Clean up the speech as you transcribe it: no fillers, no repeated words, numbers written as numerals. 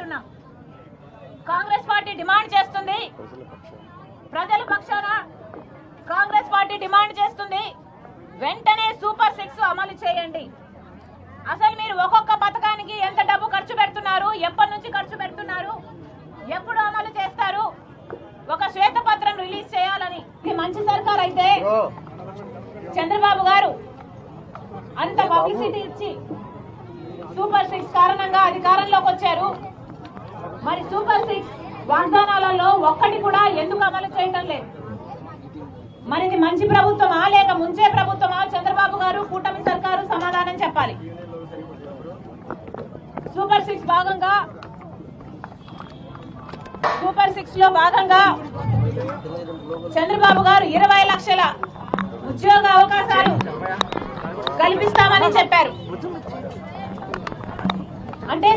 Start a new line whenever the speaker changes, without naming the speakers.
అడుగుతున్నాం. Congress party demand చేస్తుంది, ప్రజల పక్షాన కాంగ్రెస్ పార్టీ డిమాండ్ చేస్తుంది, వెంటనే సూపర్ 6 అమలు చేయండి. అసలు మీరు ఒక్కొక్క పథకానికి ఎంత డబ్బు ఖర్చు పెడుతున్నారు, ఎప్పటి నుంచి ఖర్చు పెడుతున్నారు, ఎప్పుడు అమలు చేస్తారు, ఒక శ్వేతపత్రం రిలీజ్ చేయాలని. ఇది మంచి సర్కార్ అయితే చంద్రబాబు గారు అంత పబ్లిసిటీ ఇచ్చి సూపర్ 6 కారణంగా అధికారంలోకి వచ్చారు. మరి సూపర్ 6 వాగ్దానాలలో ఒక్కటి కూడా ఎందుకు అమలు చేయటం లేదు? మరి ఇది మంచి ప్రభుత్వమా లేక ముంచే ప్రభుత్వమా? చంద్రబాబు గారు, కూటమి సర్కారు సమాధానం చెప్పాలి. సూపర్ 6 లో భాగంగా చంద్రబాబు గారు 20 లక్షల ఉద్యోగ అవకాశాలు కల్పిస్తామని చెప్పారు. అంటే